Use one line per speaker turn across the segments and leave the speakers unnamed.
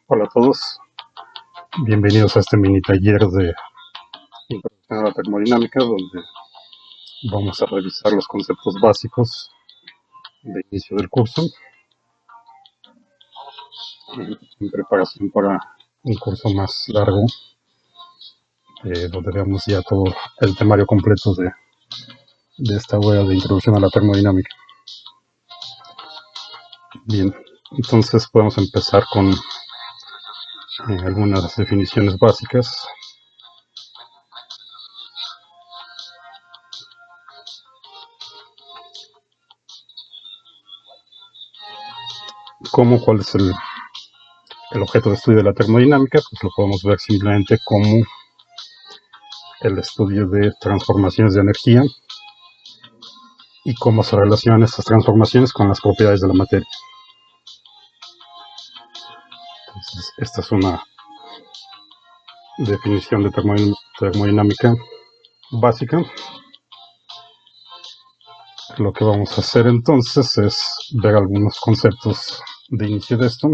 Hola a todos, bienvenidos a este mini taller de introducción a la termodinámica, donde vamos a revisar los conceptos básicos de inicio del curso en preparación para un curso más largo, donde veamos ya todo el temario completo de esta web de introducción a la termodinámica. Bien, entonces podemos empezar con algunas definiciones básicas. ¿Cuál es el objeto de estudio de la termodinámica? Pues lo podemos ver simplemente como el estudio de transformaciones de energía y cómo se relacionan estas transformaciones con las propiedades de la materia. Entonces, esta es una definición de termodinámica básica. Lo que vamos a hacer entonces es ver algunos conceptos de inicio de esto.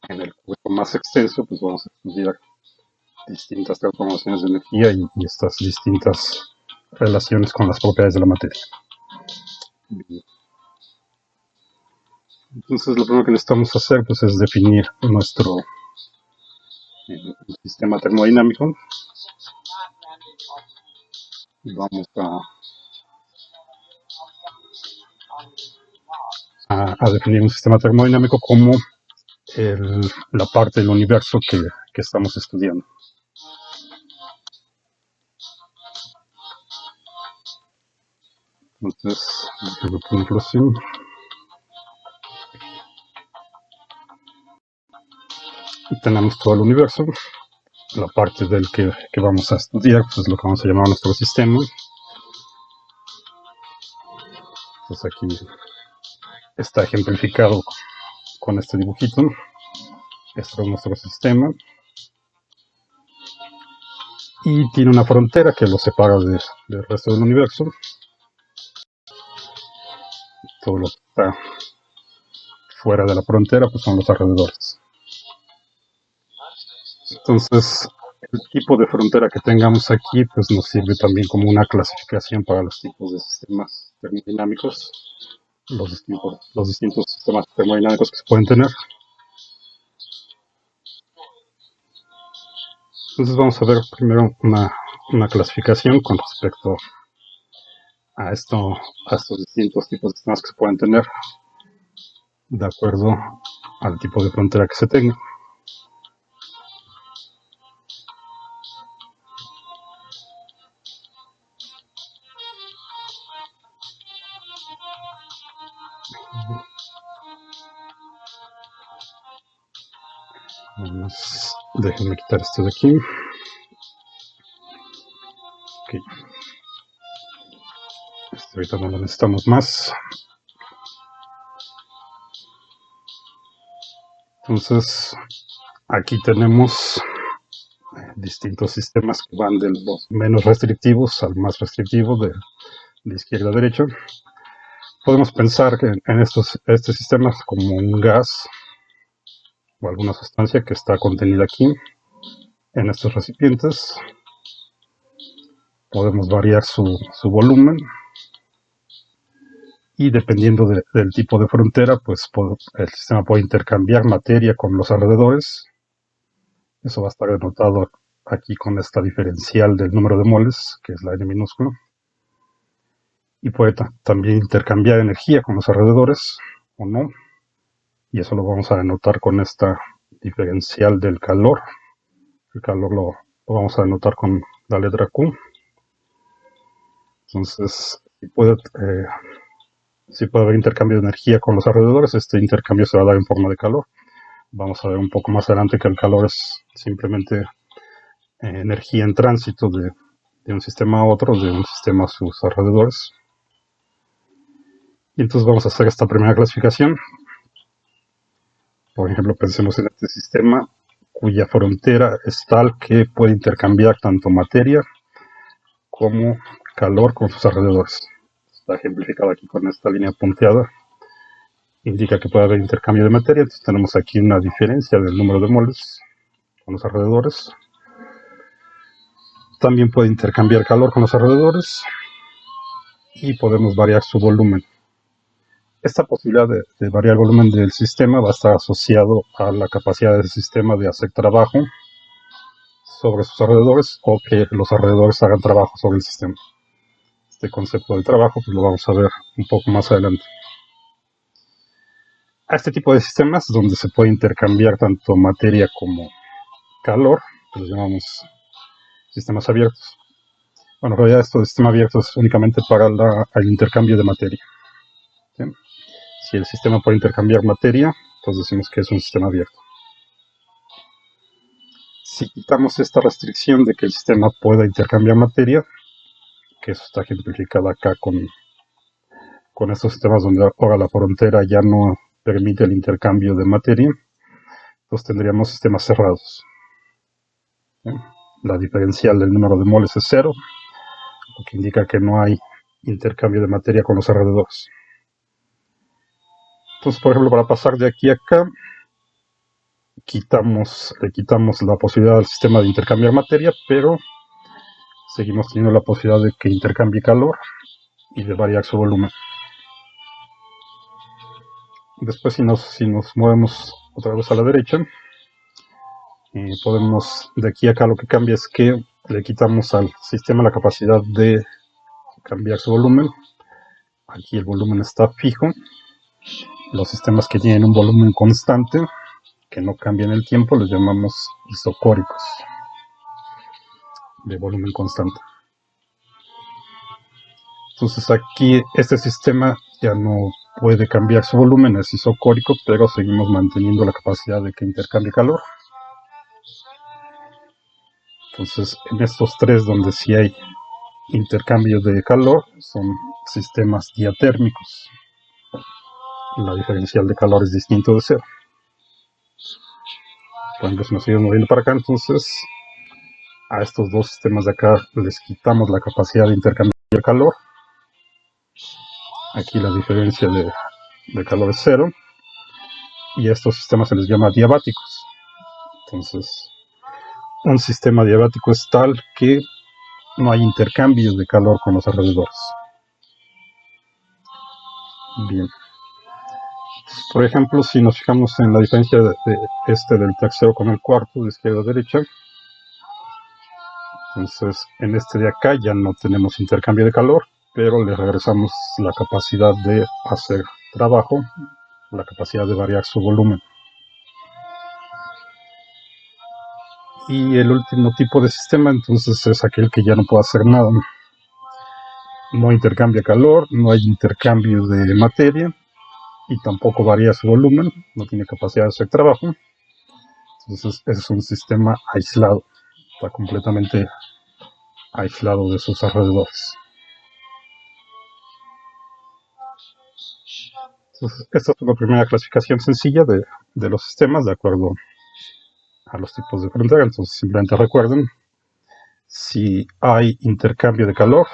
En el curso más extenso, pues vamos a estudiar distintas transformaciones de energía y estas distintas relaciones con las propiedades de la materia. Bien. Entonces, lo primero que necesitamos hacer pues, es definir nuestro sistema termodinámico. Vamos a definir un sistema termodinámico como la parte del universo que estamos estudiando. Entonces, tenemos todo el universo. La parte del que vamos a estudiar pues es lo que vamos a llamar nuestro sistema. Entonces aquí está ejemplificado con este dibujito. Este es nuestro sistema. Y tiene una frontera que lo separa del resto del universo. Todo lo que está fuera de la frontera pues son los alrededores. Entonces, el tipo de frontera que tengamos aquí pues nos sirve también como una clasificación para los tipos de sistemas termodinámicos, los distintos sistemas termodinámicos que se pueden tener. Entonces vamos a ver primero una clasificación con respecto a estos distintos tipos de sistemas que se pueden tener de acuerdo al tipo de frontera que se tenga. Déjenme quitar esto de aquí. Okay. Ahorita no lo necesitamos más. Entonces, aquí tenemos distintos sistemas que van de los menos restrictivos al más restrictivo, de izquierda a derecha. Podemos pensar en este sistema como un gas o alguna sustancia que está contenida aquí en estos recipientes. Podemos variar su volumen y dependiendo del tipo de frontera, pues el sistema puede intercambiar materia con los alrededores. Eso va a estar denotado aquí con esta diferencial del número de moles, que es la N minúscula. Y puede también intercambiar energía con los alrededores o no. Y eso lo vamos a denotar con esta diferencial del calor. El calor lo vamos a denotar con la letra Q. Entonces, si puede haber intercambio de energía con los alrededores, este intercambio se va a dar en forma de calor. Vamos a ver un poco más adelante que el calor es simplemente energía en tránsito de un sistema a otro, de un sistema a sus alrededores. Y entonces vamos a hacer esta primera clasificación. Por ejemplo, pensemos en este sistema cuya frontera es tal que puede intercambiar tanto materia como calor con sus alrededores. Está ejemplificado aquí con esta línea punteada. indica que puede haber intercambio de materia. Entonces tenemos aquí una diferencia del número de moles con los alrededores. También puede intercambiar calor con los alrededores y podemos variar su volumen. Esta posibilidad de variar el volumen del sistema va a estar asociado a la capacidad del sistema de hacer trabajo sobre sus alrededores o que los alrededores hagan trabajo sobre el sistema. Este concepto del trabajo pues lo vamos a ver un poco más adelante. A este tipo de sistemas donde se puede intercambiar tanto materia como calor, que los llamamos sistemas abiertos. Bueno, en realidad esto de sistema abierto es únicamente para el intercambio de materia. ¿Sí? Si el sistema puede intercambiar materia, entonces decimos que es un sistema abierto. Si quitamos esta restricción de que el sistema pueda intercambiar materia, que eso está ejemplificado acá con estos sistemas donde ahora la frontera ya no permite el intercambio de materia, entonces tendríamos sistemas cerrados. ¿Sí? La diferencial del número de moles es 0, lo que indica que no hay intercambio de materia con los alrededores. Entonces, por ejemplo, para pasar de aquí a acá, le quitamos la posibilidad al sistema de intercambiar materia, pero seguimos teniendo la posibilidad de que intercambie calor y de variar su volumen. Después, si nos movemos otra vez a la derecha, podemos, de aquí a acá lo que cambia es que le quitamos al sistema la capacidad de cambiar su volumen. Aquí el volumen está fijo. Los sistemas que tienen un volumen constante, que no cambia en el tiempo, los llamamos isocóricos, de volumen constante. Entonces aquí este sistema ya no puede cambiar su volumen, es isocórico, pero seguimos manteniendo la capacidad de que intercambie calor. Entonces en estos tres donde sí hay intercambio de calor son sistemas diatérmicos. La diferencial de calor es distinto de 0. Por ejemplo, si nos seguimos moviendo para acá, entonces a estos dos sistemas de acá les quitamos la capacidad de intercambiar calor. Aquí la diferencia de calor es 0. Y a estos sistemas se les llama diabáticos. Entonces, un sistema diabático es tal que no hay intercambios de calor con los alrededores. Bien. Por ejemplo, si nos fijamos en la diferencia de del tercero con el cuarto, de izquierda a derecha, entonces en este de acá ya no tenemos intercambio de calor, pero le regresamos la capacidad de hacer trabajo, la capacidad de variar su volumen. Y el último tipo de sistema entonces es aquel que ya no puede hacer nada. No intercambia calor, no hay intercambio de materia y tampoco varía su volumen, no tiene capacidad de hacer trabajo. Entonces ese es un sistema aislado, está completamente aislado de sus alrededores. Entonces, esta es una primera clasificación sencilla de los sistemas de acuerdo a los tipos de frontera. Entonces simplemente recuerden, si hay intercambio de calor,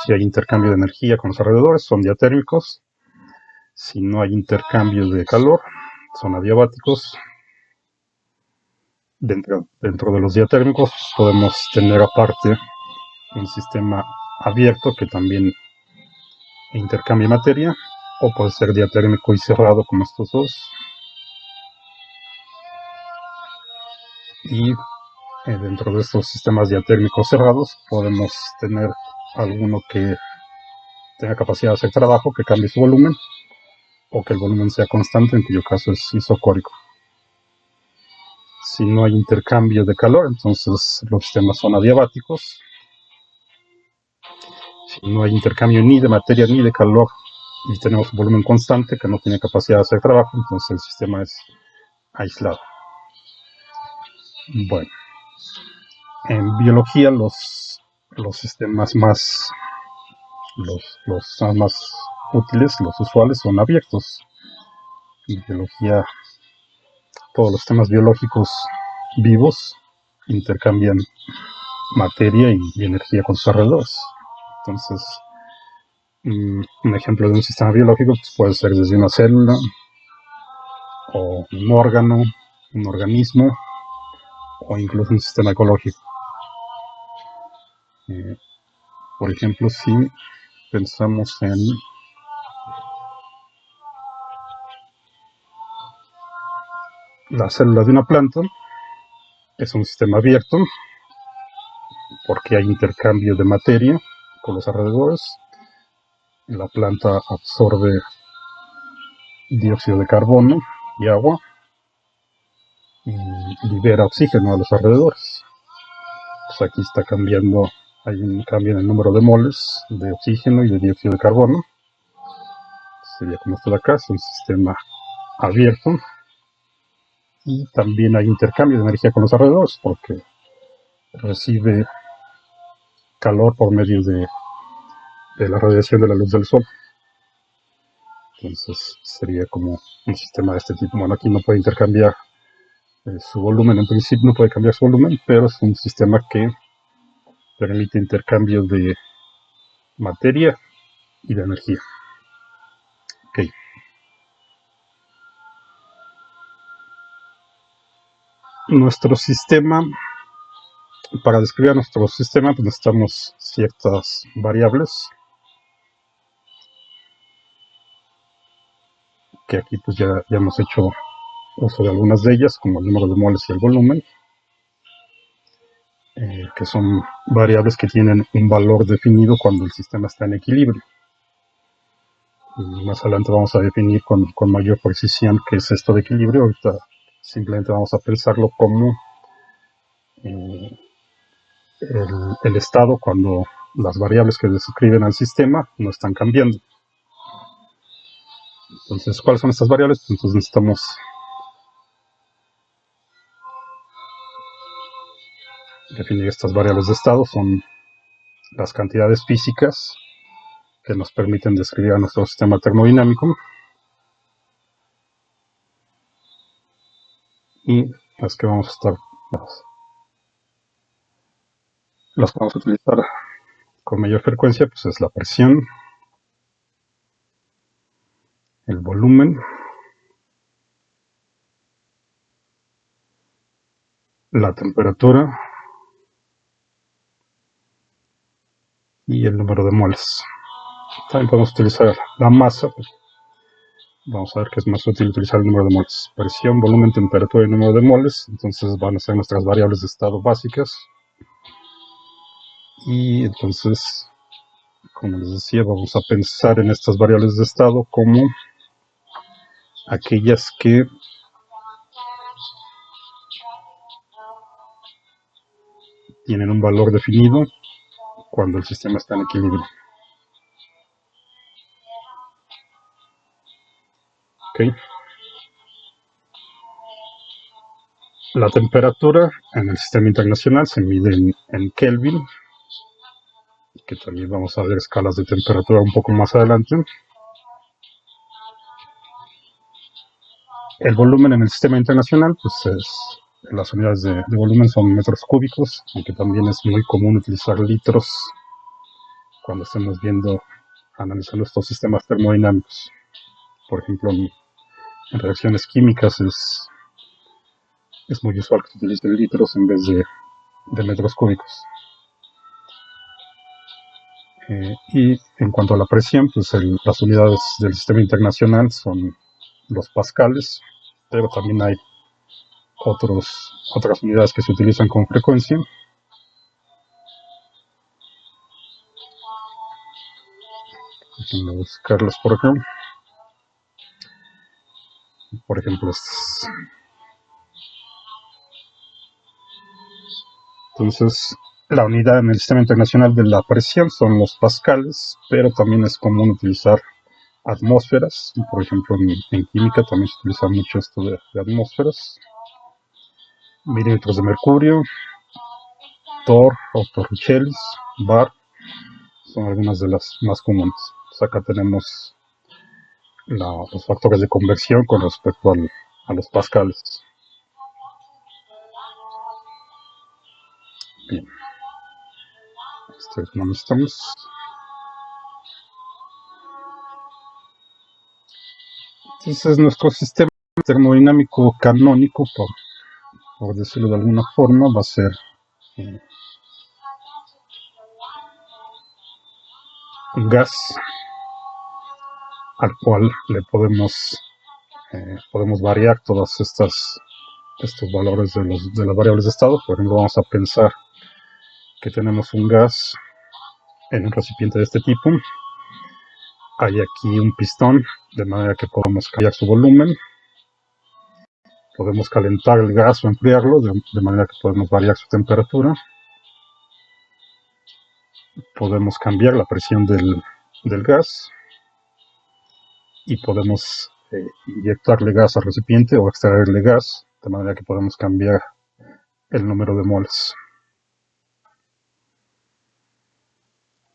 si hay intercambio de energía con los alrededores, son diatérmicos. Si no hay intercambio de calor, son adiabáticos. Dentro de los diatérmicos podemos tener aparte un sistema abierto que también intercambia materia, o puede ser diatérmico y cerrado como estos dos. Y dentro de estos sistemas diatérmicos cerrados podemos tener alguno que tenga capacidad de hacer trabajo, que cambie su volumen, o que el volumen sea constante, en cuyo caso es isocórico. Si no hay intercambio de calor, entonces los sistemas son adiabáticos. Si no hay intercambio ni de materia ni de calor y tenemos un volumen constante que no tiene capacidad de hacer trabajo, entonces el sistema es aislado. Bueno, en biología los sistemas más útiles, los usuales, son abiertos. En biología, todos los sistemas biológicos vivos intercambian materia y energía con sus alrededores. Entonces, un ejemplo de un sistema biológico pues puede ser desde una célula o un órgano, un organismo o incluso un sistema ecológico. Por ejemplo, si pensamos en las células de una planta, es un sistema abierto porque hay intercambio de materia con los alrededores. La planta absorbe dióxido de carbono y agua y libera oxígeno a los alrededores. Pues aquí está cambiando, hay un cambio en el número de moles de oxígeno y de dióxido de carbono. Sería como esto de acá, es un sistema abierto. Y también hay intercambio de energía con los alrededores porque recibe calor por medio de la radiación de la luz del sol. Entonces sería como un sistema de este tipo. Bueno, aquí no puede intercambiar su volumen, en principio no puede cambiar su volumen, pero es un sistema que permite intercambio de materia y de energía. Ok. Nuestro sistema, para describir nuestro sistema, pues necesitamos ciertas variables que aquí pues ya hemos hecho uso de algunas de ellas, como el número de moles y el volumen, que son variables que tienen un valor definido cuando el sistema está en equilibrio. Y más adelante vamos a definir con mayor precisión qué es esto de equilibrio. Ahorita simplemente vamos a pensarlo como el, el estado cuando las variables que describen al sistema no están cambiando. Entonces, ¿cuáles son estas variables? Pues entonces necesitamos definir estas variables de estado. Son las cantidades físicas que nos permiten describir a nuestro sistema termodinámico y las que vamos a estar, las que vamos a utilizar con mayor frecuencia, pues es la presión, el volumen, la temperatura y el número de moles. También podemos utilizar la masa, pues vamos a ver que es más útil utilizar el número de moles. Presión, volumen, temperatura y número de moles. Entonces van a ser nuestras variables de estado básicas. Y entonces, como les decía, vamos a pensar en estas variables de estado como aquellas que tienen un valor definido cuando el sistema está en equilibrio. ¿Okay? La temperatura en el sistema internacional se mide en Kelvin, que también vamos a ver escalas de temperatura un poco más adelante. El volumen en el sistema internacional, pues las unidades de volumen son metros cúbicos, aunque también es muy común utilizar litros cuando estemos analizando estos sistemas termodinámicos. Por ejemplo, en reacciones químicas es muy usual que se utilicen litros en vez de metros cúbicos. Y en cuanto a la presión, pues las unidades del sistema internacional son los pascales, pero también hay otras unidades que se utilizan con frecuencia. Déjenme buscarlas por acá. Por ejemplo, entonces la unidad en el sistema internacional de la presión son los pascales, pero también es común utilizar atmósferas. Por ejemplo, en química también se utiliza mucho esto de atmósferas. Milímetros de mercurio, Torr o Torricellis, bar, son algunas de las más comunes. Pues acá tenemos los factores de conversión con respecto a los pascales. Bien, no estamos. Entonces nuestro sistema termodinámico canónico, por decirlo de alguna forma, va a ser un gas al cual le podemos variar todas estos valores de las variables de estado. Por ejemplo, vamos a pensar que tenemos un gas en un recipiente de este tipo. Hay aquí un pistón, de manera que podemos cambiar su volumen. Podemos calentar el gas o enfriarlo, de manera que podemos variar su temperatura. Podemos cambiar la presión del gas. Y podemos inyectarle gas al recipiente o extraerle gas, de manera que podemos cambiar el número de moles.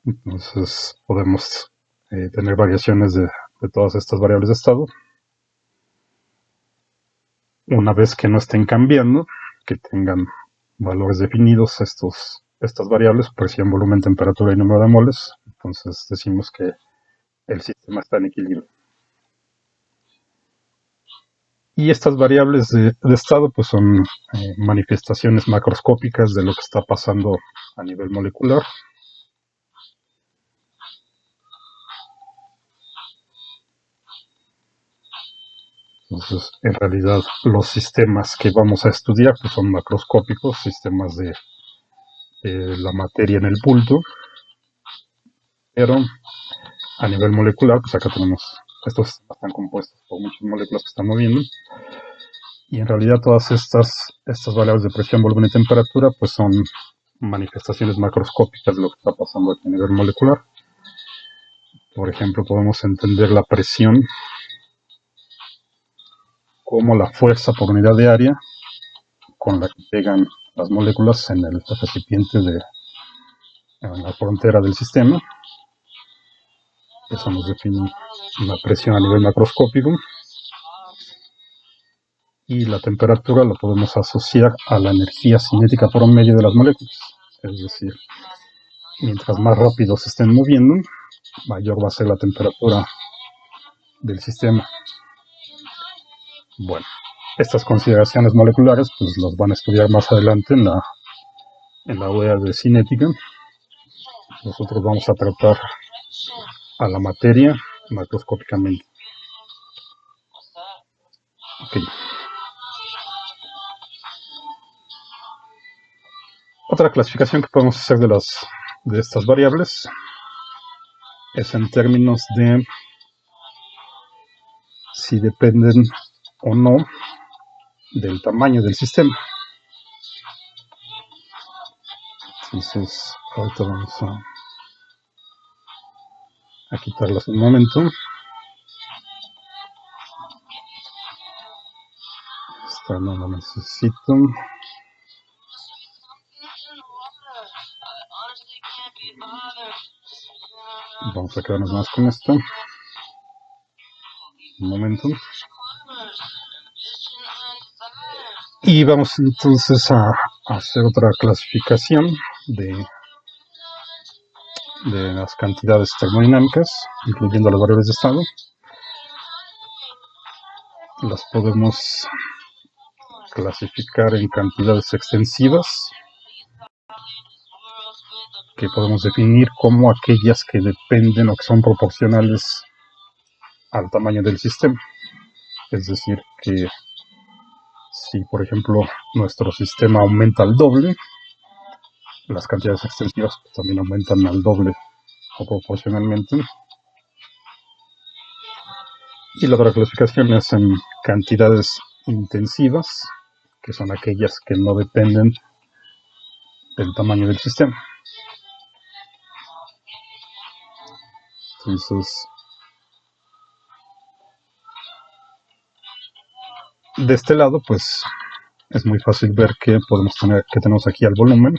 Entonces podemos tener variaciones de todas estas variables de estado. Una vez que no estén cambiando, que tengan valores definidos estas variables, presión, volumen, temperatura y número de moles, entonces decimos que el sistema está en equilibrio. Y estas variables de estado pues son manifestaciones macroscópicas de lo que está pasando a nivel molecular. Entonces, en realidad, los sistemas que vamos a estudiar pues, son macroscópicos, sistemas de la materia en el bulto, pero a nivel molecular, pues acá tenemos, estos sistemas están compuestos por muchas moléculas que están moviendo, y en realidad todas estas variables de presión, volumen y temperatura pues son manifestaciones macroscópicas de lo que está pasando aquí a nivel molecular. Por ejemplo, podemos entender la presión como la fuerza por unidad de área con la que pegan las moléculas en el recipiente en la frontera del sistema. Eso nos define una presión a nivel macroscópico. Y la temperatura la podemos asociar a la energía cinética promedio de las moléculas. Es decir, mientras más rápido se estén moviendo, mayor va a ser la temperatura del sistema. Bueno, estas consideraciones moleculares pues las van a estudiar más adelante en la OEA de cinética. Nosotros vamos a tratar a la materia macroscópicamente. Okay. Otra clasificación que podemos hacer de estas variables es en términos de si dependen o no del tamaño del sistema. Entonces, ahorita vamos a quitarlas un momento. Esta no la necesito. Vamos a quedarnos más con esto. Un momento. Y vamos entonces a hacer otra clasificación de las cantidades termodinámicas, incluyendo las variables de estado. Las podemos clasificar en cantidades extensivas, que podemos definir como aquellas que dependen o que son proporcionales al tamaño del sistema. Es decir, que si por ejemplo nuestro sistema aumenta al doble, las cantidades extensivas también aumentan al doble o proporcionalmente. Y la otra clasificación es en cantidades intensivas, que son aquellas que no dependen del tamaño del sistema. Entonces, de este lado, pues es muy fácil ver que tenemos aquí al volumen.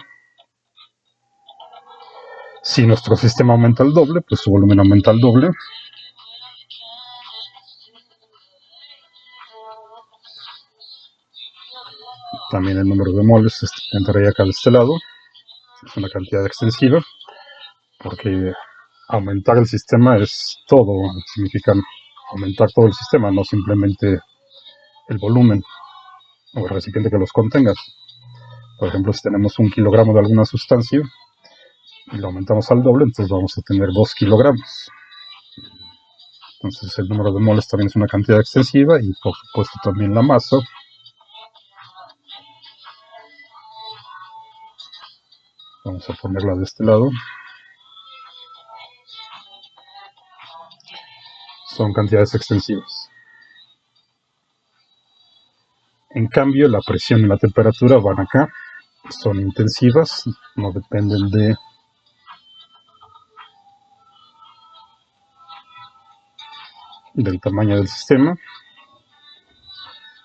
Si nuestro sistema aumenta al doble, pues su volumen aumenta al doble. También el número de moles entraría acá de este lado. Es una cantidad extensiva, porque aumentar el sistema es todo, significa aumentar todo el sistema, no simplemente el volumen o el recipiente que los contenga. Por ejemplo, si tenemos 1 kilogramo de alguna sustancia y lo aumentamos al doble, entonces vamos a tener 2 kilogramos. Entonces el número de moles también es una cantidad extensiva y por supuesto también la masa. Vamos a ponerla de este lado. Son cantidades extensivas. En cambio, la presión y la temperatura van acá. Son intensivas, no dependen del tamaño del sistema.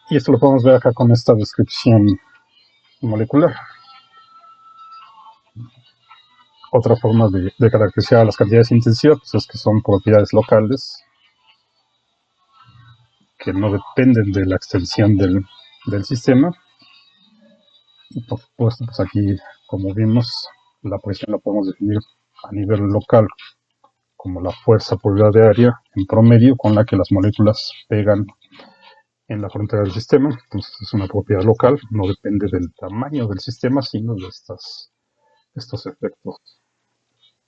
Y esto lo podemos ver acá con esta descripción molecular. Otra forma de caracterizar a las cantidades intensivas pues es que son propiedades locales que no dependen de la extensión del sistema. Y por supuesto, pues aquí, como vimos, la presión la podemos definir a nivel local como la fuerza por unidad de área en promedio con la que las moléculas pegan en la frontera del sistema. Entonces es una propiedad local, no depende del tamaño del sistema, sino de estos efectos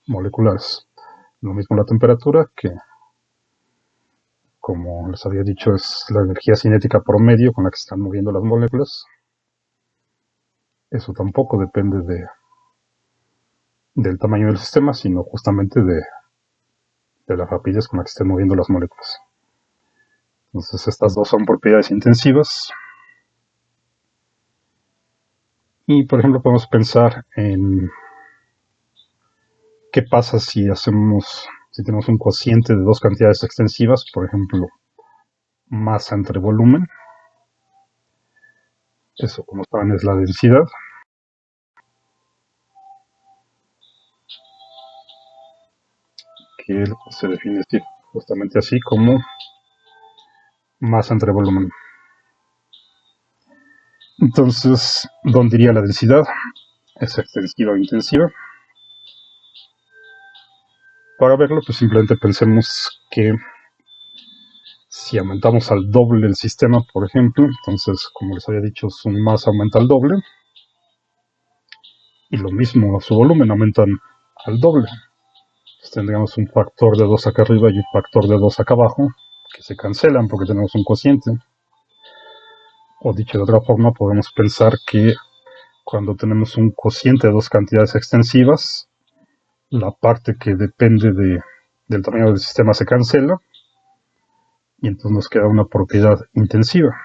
moleculares. Lo mismo la temperatura, que como les había dicho es la energía cinética promedio con la que se están moviendo las moléculas. Eso tampoco depende del tamaño del sistema, sino justamente de la rapidez con la que se estén moviendo las moléculas. Entonces estas dos son propiedades intensivas. Y por ejemplo podemos pensar en qué pasa si tenemos un cociente de dos cantidades extensivas, por ejemplo, masa entre volumen. Eso, como saben, es la densidad. Que se define justamente así como masa entre volumen. Entonces, ¿dónde iría la densidad? ¿Es extensiva o intensiva? Para verlo, pues simplemente pensemos que si aumentamos al doble el sistema, por ejemplo, entonces, como les había dicho, su masa aumenta al doble, y lo mismo, su volumen aumentan al doble. Entonces tendríamos un factor de 2 acá arriba y un factor de 2 acá abajo, que se cancelan porque tenemos un cociente. O dicho de otra forma, podemos pensar que cuando tenemos un cociente de dos cantidades extensivas, la parte que depende del tamaño del sistema se cancela y entonces nos queda una propiedad intensiva.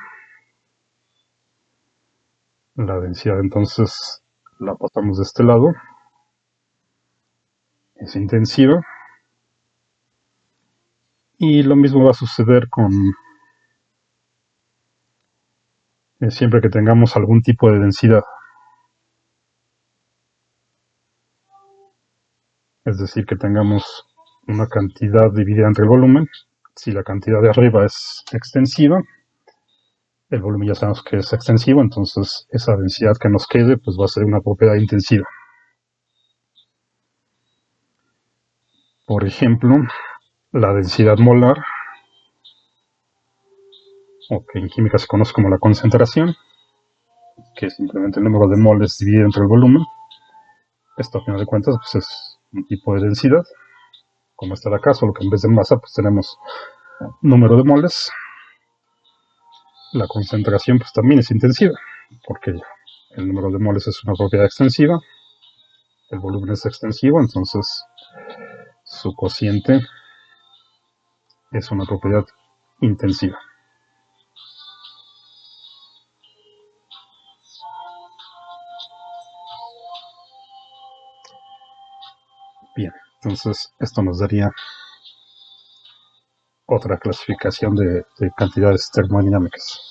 La densidad entonces la pasamos de este lado, es intensiva, y lo mismo va a suceder con siempre que tengamos algún tipo de densidad. Es decir, que tengamos una cantidad dividida entre el volumen. Si la cantidad de arriba es extensiva, el volumen ya sabemos que es extensivo, entonces esa densidad que nos quede pues va a ser una propiedad intensiva. Por ejemplo, la densidad molar, o que en química se conoce como la concentración, que es simplemente el número de moles dividido entre el volumen. Esto a final de cuentas pues es un tipo de densidad, como está de acá, solo que en vez de masa pues tenemos número de moles. La concentración pues también es intensiva, porque el número de moles es una propiedad extensiva, el volumen es extensivo, entonces su cociente es una propiedad intensiva. Bien, entonces esto nos daría otra clasificación de cantidades termodinámicas.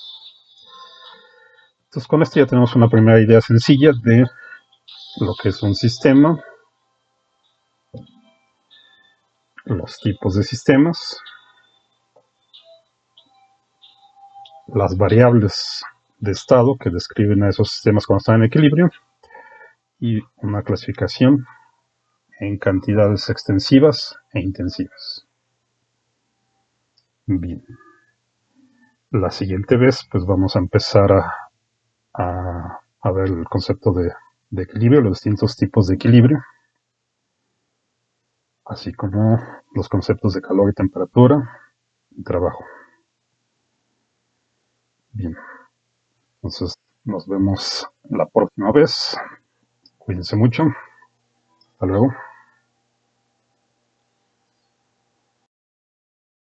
Entonces con esto ya tenemos una primera idea sencilla de lo que es un sistema, los tipos de sistemas, las variables de estado que describen a esos sistemas cuando están en equilibrio, y una clasificación en cantidades extensivas e intensivas. Bien. La siguiente vez, pues vamos a empezar a ver el concepto de equilibrio, los distintos tipos de equilibrio, así como los conceptos de calor y temperatura y trabajo. Bien, entonces nos vemos la próxima vez. Cuídense mucho. Hasta luego.